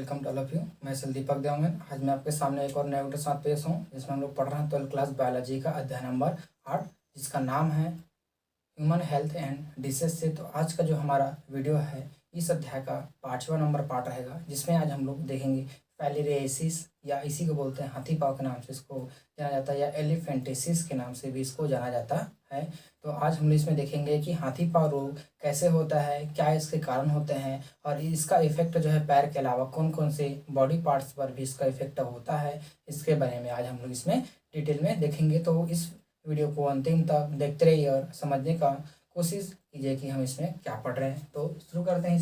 Welcome to all of you. मैं दीपक देवंगन। आज मैं आपके सामने एक और नए वीडियो के साथ पेश हूँ, जिसमें हम लोग पढ़ रहे हैं 12th क्लास बायोलॉजी का अध्याय नंबर 8, जिसका नाम है ह्यूमन हेल्थ एंड डिसीज से। तो आज का जो हमारा वीडियो है इस अध्याय का 5वां नंबर पार्ट रहेगा, जिसमें आज हम लोग देखेंगे फाइलेरियासिस, या इसी को बोलते हैं हाथी पाँव के नाम से इसको जाना जाता है, या एलिफेंटिसिस के नाम से भी इसको जाना जाता है। तो आज हम इसमें देखेंगे कि हाथी पाँव रोग कैसे होता है, क्या इसके कारण होते हैं, और इसका इफेक्ट जो है पैर के अलावा कौन कौन से बॉडी पार्ट्स पर भी इसका इफेक्ट होता है, इसके बारे में आज हम लोग इसमें डिटेल में देखेंगे। तो इस वीडियो को अंतिम तक देखते रहिए और समझने का कोशिश कीजिए कि हम इसमें क्या पढ़ रहे हैं। तो शुरू करते हैं।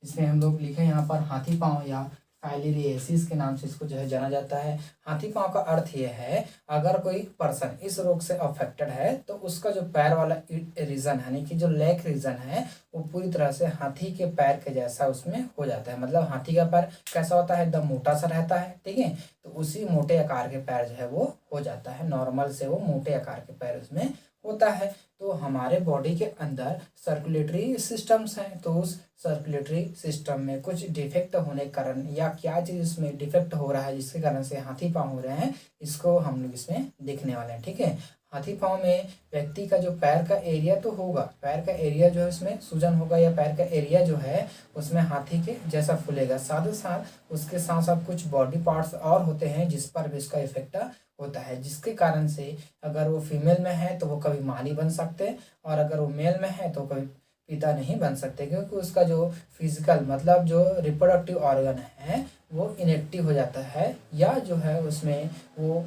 इसमें हम लोग लिखे यहाँ पर हाथी पाँव या फाइलेरियासिस के नाम से इसको जो है जाना जाता है। हाथी पाँव का अर्थ ये है, अगर कोई पर्सन इस रोग से अफेक्टेड है तो उसका जो पैर वाला रीजन यानी कि जो लेग रीजन है वो पूरी तरह से हाथी के पैर के जैसा उसमें हो जाता है। मतलब हाथी का पैर कैसा होता है, एकदम मोटा सा रहता है, ठीक है। तो उसी मोटे आकार के पैर जो है वो हो जाता है, नॉर्मल से वो मोटे आकार के पैर उसमें होता है। तो हमारे बॉडी के अंदर सर्कुलेटरी सिस्टम्स हैं, तो उस सर्कुलेटरी सिस्टम में कुछ डिफेक्ट होने के कारण या क्या चीज़ इसमें डिफेक्ट हो रहा है जिसके कारण से हाथी पाँव हो रहे हैं, इसको हम लोग इसमें देखने वाले हैं, ठीक है। हाथी पाँव में व्यक्ति का जो पैर का एरिया तो होगा, पैर का एरिया जो है उसमें सूजन होगा, या पैर का एरिया जो है उसमें हाथी के जैसा फूलेगा। साथ ही साथ उसके साथ साथ कुछ बॉडी पार्ट्स और होते हैं जिस पर भी इसका इफेक्ट होता है, जिसके कारण से अगर वो फीमेल में है तो वो कभी माँ नहीं बन सकते, और अगर वो मेल में है तो कभी पिता नहीं बन सकते, क्योंकि उसका जो फिजिकल मतलब जो रिप्रोडक्टिव ऑर्गन है वो इनएक्टिव हो जाता है, या जो है उसमें वो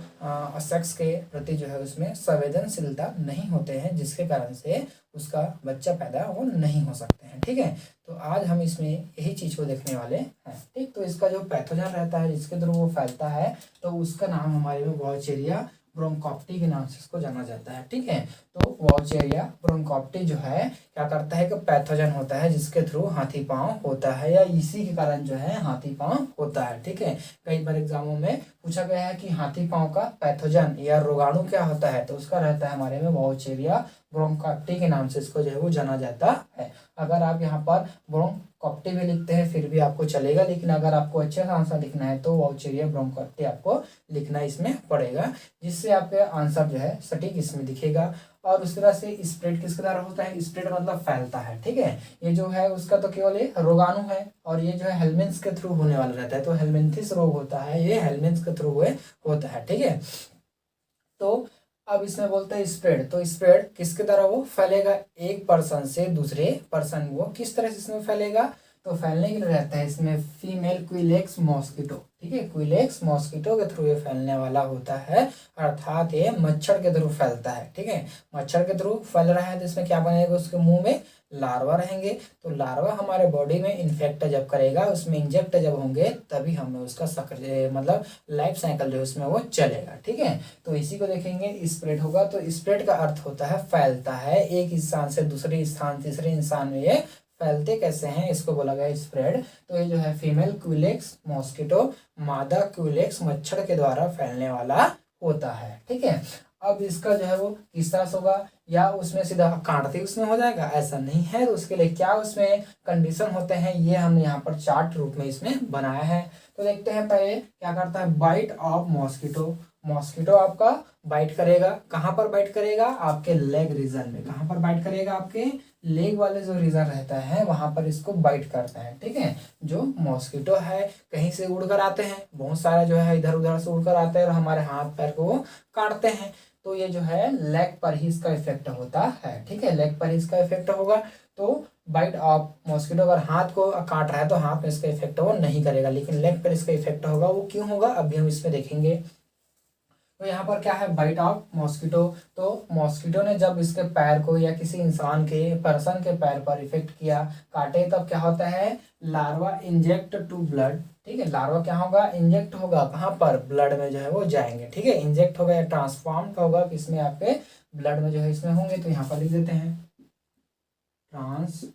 सेक्स के प्रति जो है उसमें संवेदनशीलता नहीं होते हैं, जिसके कारण से उसका बच्चा पैदा वो नहीं हो सकते हैं, ठीक है। तो आज हम इसमें यही चीज़ को देखने वाले हैं, ठीक। तो इसका जो पैथोजन रहता है जिसके थ्रू वो फैलता है, तो उसका नाम हमारे में वॉचेरिया ब्रोंकोप्टी के नाम से इसको जाना जाता है, ठीक है। तो वॉचेरिया ब्रोंकोप्टी जो है क्या करता है कि पैथोजन होता है जिसके थ्रू हाथी पाँव होता है, या इसी के कारण जो है हाथी पाँव होता है, ठीक है। कई बार एग्जामों में पूछा गया है कि हाथी पाँव का पैथोजन या रोगाणु क्या होता है, तो उसका रहता है हमारे में वॉचेरिया ब्रोंकोप्टी के नाम से इसको जो है वो जाना जाता है। अगर आप यहाँ पर ब्रोंकोप्टी भी लिखते हैं फिर भी आपको चलेगा, लेकिन अगर आपको अच्छे से आंसर लिखना है तो वॉचेरिया ब्रोंकोप्टी आपको लिखना इसमें पड़ेगा, जिससे आपका आंसर जो है सटीक इसमें दिखेगा। और उस तरह से स्प्रेड किसके द्वारा होता है, स्प्रेड मतलब फैलता है, ठीक है। ये जो है उसका तो केवल एक रोगाणु है, और ये जो है हेलमिंथ्स के थ्रू होने वाला रहता है, तो हेलमिंथिस रोग होता है, ये हेलमिंथ्स के थ्रू होता है, ठीक है। तो अब इसमें बोलते हैं स्प्रेड, तो स्प्रेड किसके द्वारा वो फैलेगा, एक पर्सन से दूसरे पर्सन, वो किस तरह से इसमें फैलेगा, तो फैलने के लिए रहता है इसमें फीमेल क्विलेक्स मॉस्किटो, ठीक है। क्विलेक्स मॉस्किटो के थ्रू ये फैलने वाला होता है, अर्थात ये मच्छर के थ्रू फैलता है, ठीक है। मच्छर के थ्रू फैल रहा है तो इसमें क्या बनेगा, उसके मुंह में लार्वा रहेंगे, तो लार्वा हमारे बॉडी में इन्फेक्ट जब करेगा, उसमें इंजेक्ट जब होंगे तभी हमें उसका मतलब लाइफ साइकिल जो है उसमें वो चलेगा, ठीक है। तो इसी को देखेंगे, स्प्रेड होगा। तो स्प्रेड का अर्थ होता है फैलता है, एक इंसान से दूसरे स्थान तीसरे इंसान में ये फैलते कैसे हैं, इसको बोला गया स्प्रेड। तो ये जो है फीमेल क्विलेक्स मॉस्किटो मादा क्विलेक्स मच्छर के द्वारा फैलने वाला होता है, ठीक है। अब इसका जो है वो किस तरह से होगा, या उसमें सीधा काटते उसमें हो जाएगा, ऐसा नहीं है। तो उसके लिए क्या उसमें कंडीशन होते हैं, ये हमने यहाँ पर चार्ट रूप में इसमें बनाया है। तो देखते हैं पहले क्या करता है, बाइट ऑफ मॉस्किटो। मॉस्किटो आपका बाइट करेगा, कहाँ पर बाइट करेगा, आपके लेग रीजन में। कहाँ पर बाइट करेगा, आपके लेग वाले जो रीजन रहता है वहां पर इसको बाइट करता है, ठीक है। जो मॉस्किटो है कहीं से उड़कर आते हैं, बहुत सारे जो है इधर उधर से उड़कर आते हैं और हमारे हाथ पैर को वो काटते हैं, तो ये जो है लेग पर ही इसका इफेक्ट होता है, ठीक है। लेग पर ही इसका इफेक्ट होगा। तो बाइट ऑफ मॉस्किटो अगर हाथ को काट रहा है तो हाथ में इसका इफेक्ट वो नहीं करेगा, लेकिन लेग पर इसका इफेक्ट होगा। वो क्यों होगा अभी हम इसमें देखेंगे। तो यहाँ पर क्या है, बाइट ऑफ मॉस्किटो। तो मॉस्किटो ने जब इसके पैर को या किसी इंसान के पर्सन के पैर पर इफेक्ट किया, काटे, तब क्या होता है, लार्वा इंजेक्ट टू ब्लड, ठीक है। लार्वा क्या होगा, इंजेक्ट होगा, कहाँ पर, ब्लड में जो है वो जाएंगे, ठीक है। इंजेक्ट होगा या ट्रांसफॉर्म होगा, किसमें, आपके ब्लड में जो है इसमें होंगे। तो यहाँ पर लिख देते हैं ट्रांसफॉर्म,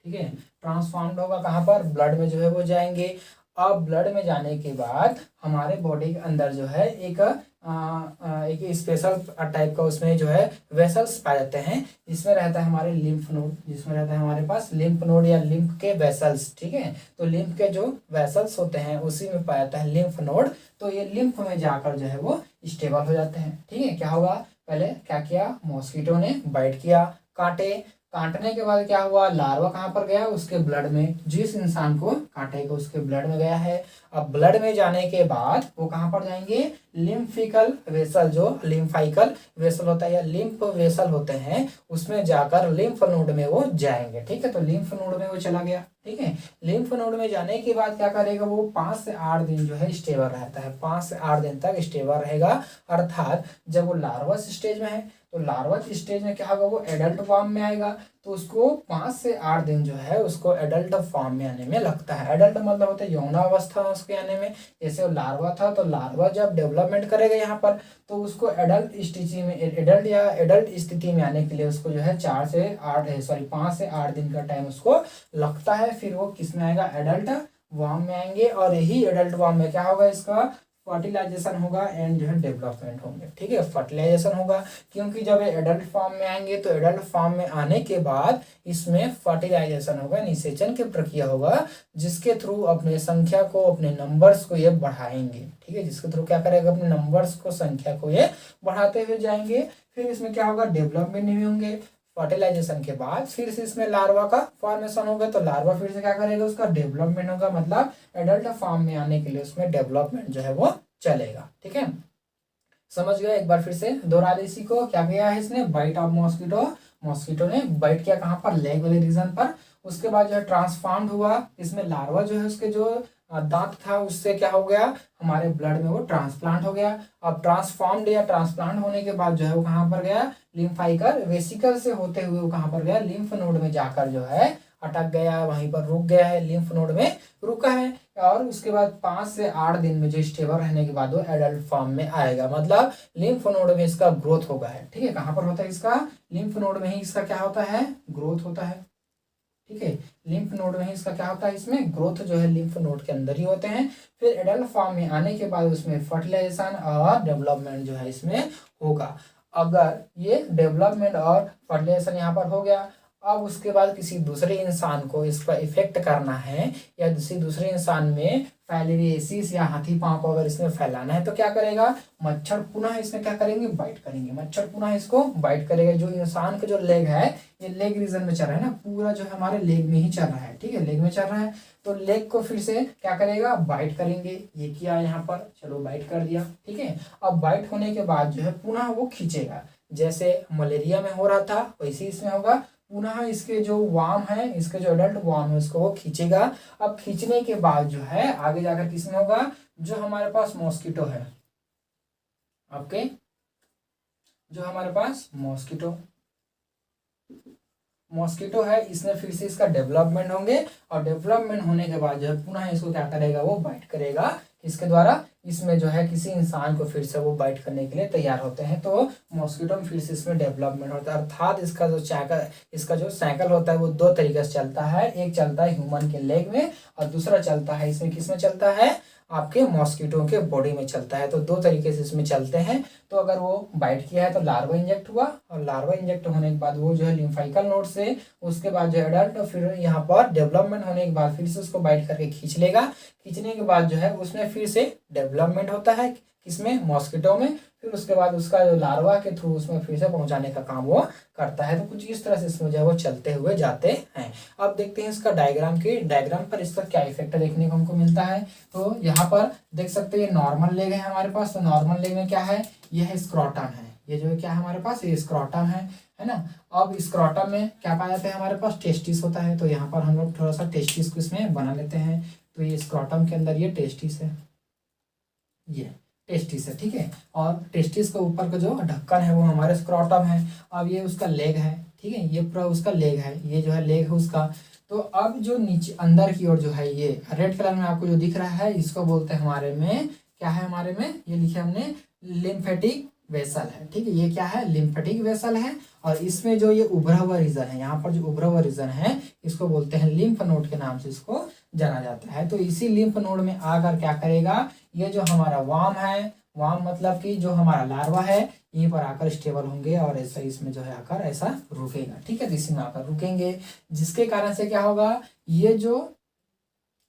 ठीक है। ट्रांसफॉर्म्ड होगा कहाँ पर, ब्लड में जो है वो जाएंगे। अब ब्लड में जाने के बाद हमारे बॉडी के अंदर जो है एक एक स्पेशल टाइप का उसमें जो है वेसल्स पाए जाते हैं, जिसमें रहता है हमारे लिम्फ नोड, जिसमें रहता है हमारे पास लिम्फ नोड या लिम्फ के वेसल्स, ठीक है। तो लिम्फ के जो वेसल्स होते हैं उसी में पाया जाता है लिम्फ नोड। तो ये लिम्फ में जाकर जो है वो स्टेबल हो जाते हैं, ठीक है। क्या होगा, पहले क्या किया, मॉस्किटो ने बाइट किया, काटे, काटने के बाद क्या हुआ, लार्वा कहाँ पर गया, उसके ब्लड में, जिस इंसान को काटेगा उसके ब्लड में गया है। अब ब्लड में जाने के बाद वो कहाँ पर जाएंगे, लिम्फिकल वेसल, जो लिम्फाइकल वेसल होता है या लिम्फ वेसल होते हैं उसमें जाकर लिम्फ नोड में वो जाएंगे, ठीक है। तो लिम्फ नोड में वो चला गया, ठीक है। लिम्फ नोड में जाने के बाद क्या करेगा, वो 5 से 8 दिन जो है स्टेबल रहता है, 5 से 8 दिन तक स्टेबल रहेगा। अर्थात जब वो लार्वस स्टेज में है तो लार्वा स्टेज में क्या होगा, वो एडल्ट फॉर्म में आएगा, तो उसको 5 से 8 दिन जो है उसको एडल्ट फॉर्म में आने में लगता है। एडल्ट मतलब होता है यौनावस्था में उसके आने में। जैसे वो लार्वा था तो लार्वा जब डेवलपमेंट करेगा यहाँ पर तो उसको एडल्ट स्थिति में, एडल्ट या एडल्ट स्थिति में आने के लिए उसको जो है 5 से 8 दिन का टाइम उसको लगता है। फिर वो किस में आएगा, एडल्ट फॉर्म में आएंगे, और यही एडल्ट फॉर्म में क्या होगा, इसका फर्टिलाइजेशन होगा एंड जो है डेवलपमेंट होंगे, ठीक है। फर्टिलाइजेशन होगा क्योंकि जब ये एडल्ट फॉर्म में आएंगे तो एडल्ट फॉर्म में आने के बाद इसमें फर्टिलाइजेशन होगा, निषेचन की प्रक्रिया होगा, जिसके थ्रू अपने संख्या को, अपने नंबर्स को ये बढ़ाएंगे, ठीक है। जिसके थ्रू क्या करेगा, अपने नंबर्स को, संख्या को ये बढ़ाते हुए जाएंगे। फिर इसमें क्या होगा, डेवलपमेंट नहीं होंगे। फर्टिलाइजेशन के बाद फिर से इसमें लार्वा का फॉर्मेशन होगा, तो लार्वा फिर से क्या करेगा, उसका डेवलपमेंट होगा, मतलब एडल्ट फॉर्म में आने के लिए उसमें डेवलपमेंट जो है वो चलेगा, ठीक है। समझ गए, एक बार फिर से दोहरा दे इसी को। क्या किया है इसने, बाइट ऑफ मॉस्किटो, मॉस्किटो ने बाइट किया कहाँ पर, लेग वाले रीजन पर। उसके बाद जो है ट्रांसफॉर्म्ड हुआ, इसमें लार्वा जो है उसके जो दांत था उससे क्या हो गया, हमारे ब्लड में वो ट्रांसप्लांट हो गया। अब ट्रांसफॉर्म्ड या ट्रांसप्लांट होने के बाद जो है वो कहाँ पर गया, लिम्फाइकल वेसिकल से होते हुए वो कहाँ पर गया, लिम्फ नोड में जाकर जो है अटक गया, वहीं पर रुक गया है, लिम्फ नोड में रुका है। और उसके बाद 5 से 8 दिन में जो स्टेबल रहने के बाद वो एडल्ट फॉर्म में आएगा, मतलब लिम्फ नोड में इसका ग्रोथ होगा है, ठीक है। कहाँ पर होता है इसका, लिम्फ नोड में ही इसका क्या होता है, ग्रोथ होता है, ठीक है। लिम्फ नोड में ही इसका क्या होता है, इसमें ग्रोथ जो है लिम्फ नोड के अंदर ही होते हैं। फिर एडल्ट फॉर्म में आने के बाद उसमें फर्टिलाइजेशन और डेवलपमेंट जो है इसमें होगा। अगर ये डेवलपमेंट और फर्टिलाइजेशन यहाँ पर हो गया, अब उसके बाद किसी दूसरे इंसान को इसका इफेक्ट करना है या किसी दूसरे इंसान में फाइलेरियोसिस या हाथी पांव को अगर इसमें फैलाना है तो क्या करेगा, मच्छर पुनः इसमें क्या करेंगे, बाइट करेंगे, मच्छर पुनः इसको बाइट करेगा। जो इंसान का जो लेग है ये लेग रीजन में चल रहा है ना, पूरा जो हमारे लेग में ही चल रहा है, ठीक है, लेग में चल रहा है। तो लेग को फिर से क्या करेगा, बाइट करेंगे। ये किया यहाँ पर, चलो बाइट कर दिया, ठीक है। अब बाइट होने के बाद जो है पुनः वो खींचेगा, जैसे मलेरिया में हो रहा था वैसे इसमें होगा। पुनः इसके जो वार्म है, इसके जो एडल्ट वार्म है उसको वो खींचेगा। अब खींचने के बाद जो है आगे जाकर किसमें होगा, जो हमारे पास मॉस्किटो है, आपके जो हमारे पास मॉस्किटो है, इसमें फिर से इसका डेवलपमेंट होंगे, और डेवलपमेंट होने के बाद जो है पुनः इसको क्या करेगा, वो बाइट करेगा। इसके द्वारा इसमें जो है किसी इंसान को फिर से वो बाइट करने के लिए तैयार होते हैं। तो मॉस्किटो में फिर से इसमें डेवलपमेंट होता है। अर्थात इसका जो साइकिल होता है वो 2 तरीके से चलता है। एक चलता है ह्यूमन के लेग में और दूसरा चलता है इसमें किस में चलता है, आपके मॉस्किटो के बॉडी में चलता है। तो 2 तरीके से इसमें चलते हैं। तो अगर वो बाइट किया है तो लार्वा इंजेक्ट हुआ, और लार्वा इंजेक्ट होने के बाद वो जो है लिम्फाइकल नोड से, उसके बाद जो एडल्ट, फिर यहाँ पर डेवलपमेंट होने के बाद फिर से उसको बाइट करके खींच लेगा। खींचने के बाद जो है उसमें फिर से डेवलपमेंट होता है, किसमें, मॉस्किटो में। फिर उसके बाद उसका जो लार्वा के थ्रू उसमें फिर से पहुंचाने का काम वो करता है। तो कुछ इस तरह से इसमें जो है वो चलते हुए जाते हैं। अब देखते हैं इसका डायग्राम पर इसका क्या इफेक्ट देखने को हमको मिलता है। तो यहाँ पर देख सकते हैं ये नॉर्मल लेग है हमारे पास। तो नॉर्मल लेग में क्या है, ये है स्क्रोटम है, ये जो है क्या है हमारे पास, ये स्क्रोटम है ना। अब स्क्रोटम में क्या पाया जाता है, हमारे पास टेस्टिस होता है। तो यहाँ पर हम लोग थोड़ा सा टेस्टिस को इसमें बना लेते हैं। तो ये स्क्रोटम के अंदर ये टेस्टिस है, ये टेस्टिस है, ठीक है। और टेस्टिस के ऊपर का जो ढक्कन है वो हमारे स्क्रोटम है। अब ये उसका लेग है, ठीक है, ये पूरा उसका लेग है, ये जो है लेग है उसका। तो अब जो नीचे अंदर की ओर जो है ये रेड कलर में आपको जो दिख रहा है, इसको बोलते हैं हमारे में, क्या है हमारे में, ये लिखे हमने लिम्फेटिक वेसल है, ठीक है। ये क्या है, लिम्फेटिक वेसल है। और इसमें जो ये उभरा हुआ रीजन है, यहाँ पर जो उभरा हुआ रीजन है इसको बोलते हैं लिम्फ नोड के नाम से इसको जाना जाता है। तो इसी लिम्फ नोड में आकर क्या करेगा, ये जो हमारा वार्म है, वाम मतलब कि जो हमारा लार्वा है यहीं पर आकर स्टेबल होंगे और ऐसा इसमें जो है आकर ऐसा रुकेगा, ठीक है, इसी में आकर रुकेंगे, जिसके कारण से क्या होगा, ये जो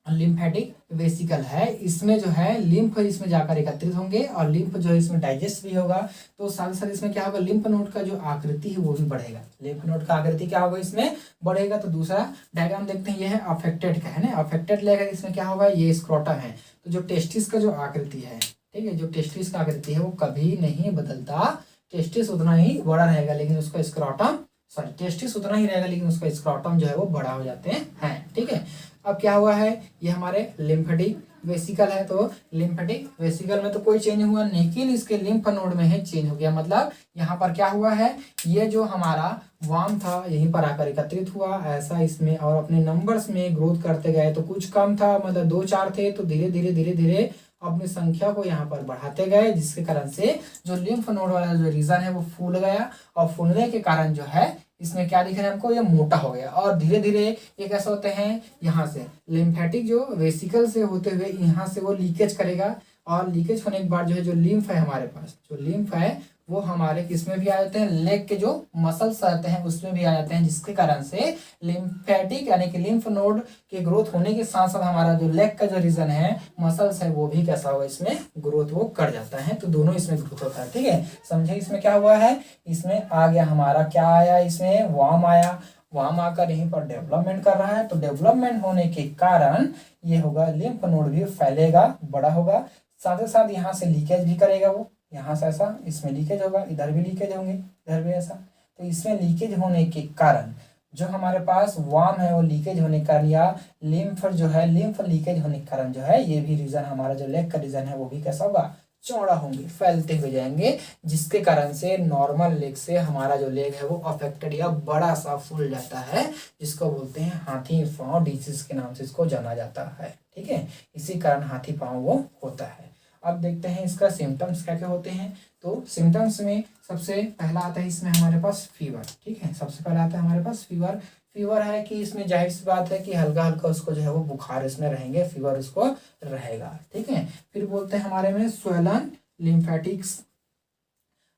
लिम्फेटिक वेसिकल है इसमें जो है लिम्फ इसमें जाकर एकत्रित होंगे और लिम्फ जो है इसमें डाइजेस्ट भी होगा, तो साथ साथ इसमें क्या होगा, लिम्फ नोड का जो आकृति है वो भी बढ़ेगा, लिम्फ नोड का आकृति क्या होगा इसमें बढ़ेगा। तो दूसरा डायग्राम देखते हैं, ये है अफेक्टेड का, है ना, अफेक्टेड लेगा इसमें क्या होगा, ये स्क्रोटम है, तो जो टेस्टिस का जो आकृति है, ठीक है, जो टेस्टिस का आकृति है वो कभी नहीं बदलता, टेस्टिस उतना ही बड़ा रहेगा लेकिन उसका स्क्रोटम सॉरी टेस्टिस उतना ही रहेगा लेकिन उसका स्क्रोटम जो है वो बड़ा हो जाते हैं, ठीक है। अब क्या हुआ है, ये हमारे लिम्फेटिक वेसिकल है, तो लिम्फेटिक वेसिकल में तो कोई चेंज हुआ लेकिन इसके लिम्फ नोड में है चेंज हो गया, मतलब यहाँ पर क्या हुआ है, ये जो हमारा वाम था यहीं पर आकर एकत्रित हुआ ऐसा इसमें और अपने नंबर्स में ग्रोथ करते गए, तो कुछ कम था मतलब 2-4 थे, तो धीरे धीरे धीरे धीरे अपनी संख्या को यहाँ पर बढ़ाते गए, जिसके कारण से जो लिम्फ नोड वाला जो रीजन है वो फूल गया और फूलने के कारण जो है इसमें क्या दिख रहा है हमको, ये मोटा हो गया और धीरे धीरे ये कैसे होते हैं, यहाँ से लिम्फेटिक जो वेसिकल से होते हुए यहाँ से वो लीकेज करेगा और लीकेज होने के बाद जो है जो लिम्फ है हमारे पास, जो लिम्फ है वो हमारे किसमें भी आ जाते हैं, लेग के जो मसल्स आते हैं उसमें भी आ जाते हैं, जिसके कारण से लिम्फेटिक यानी कि लिम्फ नोड के ग्रोथ होने के साथ साथ हमारा जो लेग का जो रीजन है मसल्स है वो भी कैसा हुआ इसमें ग्रोथ वो कर जाता है, तो दोनों इसमें ग्रोथ होता है, ठीक है। समझे इसमें क्या हुआ है, इसमें आ गया हमारा क्या आया, इसमें वार्म आया, वार्म आकर यहीं पर डेवलपमेंट कर रहा है, तो डेवलपमेंट होने के कारण ये होगा लिम्फ नोड भी फैलेगा, बड़ा होगा, साथ ही साथ यहाँ से लीकेज भी करेगा, वो यहाँ से ऐसा इसमें लीकेज होगा, इधर भी लीकेज होंगे, इधर भी ऐसा, तो इसमें लीकेज होने के कारण जो हमारे पास वार्म है वो लीकेज होने के कारण या लिम्फ जो है लिम्फ लीकेज होने के कारण जो है ये भी रीजन हमारा जो लेग का रीजन है वो भी कैसा होगा, चौड़ा होंगे, फैलते हुए जाएंगे, जिसके कारण से नॉर्मल लेग से हमारा जो लेग है वो अफेक्टेड या बड़ा सा फूल जाता है, जिसको बोलते हैं हाथी पांव डिजीज के नाम से इसको जाना जाता है, ठीक है, इसी कारण हाथी पांव वो होता है। अब देखते हैं इसका सिम्टम्स क्या क्या होते हैं, तो सिम्टम्स में सबसे पहला आता है इसमें हमारे पास फीवर, ठीक है, सबसे पहला आता है हमारे पास फीवर, फीवर है कि इसमें जाहिर सी बात है कि हल्का हल्का उसको जो है वो बुखार इसमें रहेंगे, फीवर उसको रहेगा, ठीक है। फिर बोलते हैं हमारे में स्वेलन लिम्फेटिक्स,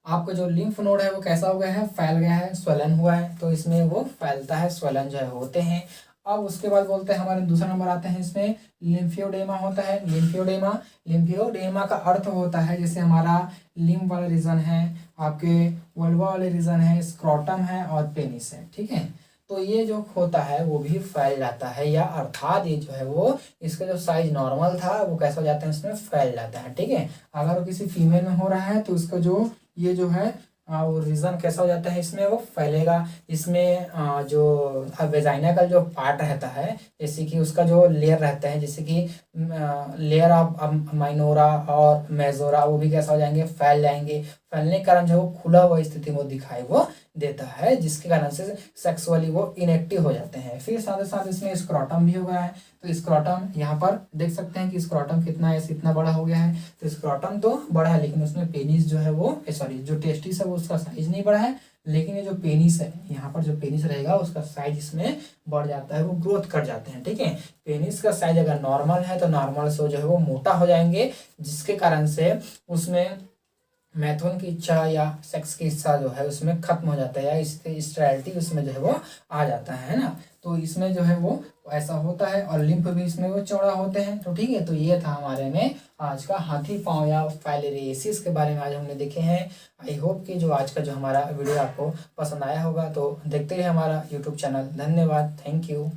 आपका जो लिम्फ नोड है वो कैसा हो गया है, फैल गया है, स्वेलन हुआ है, तो इसमें वो फैलता है, स्वेलन जो है होते हैं। अब उसके बाद बोलते हैं हमारे दूसरा नंबर आते हैं इसमें लिम्फियोडेमा होता है, लिम्फियोडेमा, लिम्फियोडेमा का अर्थ होता है जैसे हमारा लिम्फ वाला रीजन है, आपके वल्वा वाले रीजन है, स्क्रोटम है और पेनिस है, ठीक है, तो ये जो होता है वो भी फैल जाता है, या अर्थात ये जो है वो इसका जो साइज नॉर्मल था वो कैसा हो जाता है, इसमें फैल जाता है, ठीक है। अगर वो किसी फीमेल में हो रहा है तो उसका जो ये जो है वो रीजन कैसा हो जाता है, इसमें वो फैलेगा, इसमें जो वेजाइना का जो पार्ट रहता है जैसे कि उसका जो लेयर रहता है जैसे कि लेयर ऑफ माइनोरा और मेजोरा वो भी कैसा हो जाएंगे, फैल जाएंगे, फैलने के कारण जो खुला हुआ स्थिति वो दिखाई वो देता है, जिसके कारण से सेक्सुअली वो इनएक्टिव हो जाते हैं। फिर साथ ही साथ इसमें स्क्रोटम भी हो गया है, तो स्क्रोटम यहाँ पर देख सकते हैं कि स्क्रोटम कितना है, इतना बड़ा हो गया है, तो स्क्रोटम तो बड़ा है लेकिन उसमें पेनिस जो है वो सॉरी जो टेस्टिस है वो उसका साइज नहीं बढ़ा है, लेकिन ये जो पेनिस है यहाँ पर जो पेनिस रहेगा उसका साइज इसमें बढ़ जाता है, वो ग्रोथ कर जाते हैं, ठीक है। पेनिस का साइज अगर नॉर्मल है तो नॉर्मल से जो है वो मोटा हो जाएंगे, जिसके कारण से उसमें मैथुन की इच्छा या सेक्स की इच्छा जो है उसमें खत्म हो जाता है, या इसकी स्टेरिलिटी उसमें जो है वो आ जाता है ना, तो इसमें जो है वो ऐसा होता है और लिम्फ भी इसमें वो चौड़ा होते हैं, तो ठीक है। तो ये था हमारे में आज का हाथी पांव या फाइलेरियोसिस के बारे में आज हमने देखे हैं। आई होप कि जो आज का जो हमारा वीडियो आपको पसंद आया होगा, तो देखते रहिए हमारा यूट्यूब चैनल। धन्यवाद, थैंक यू।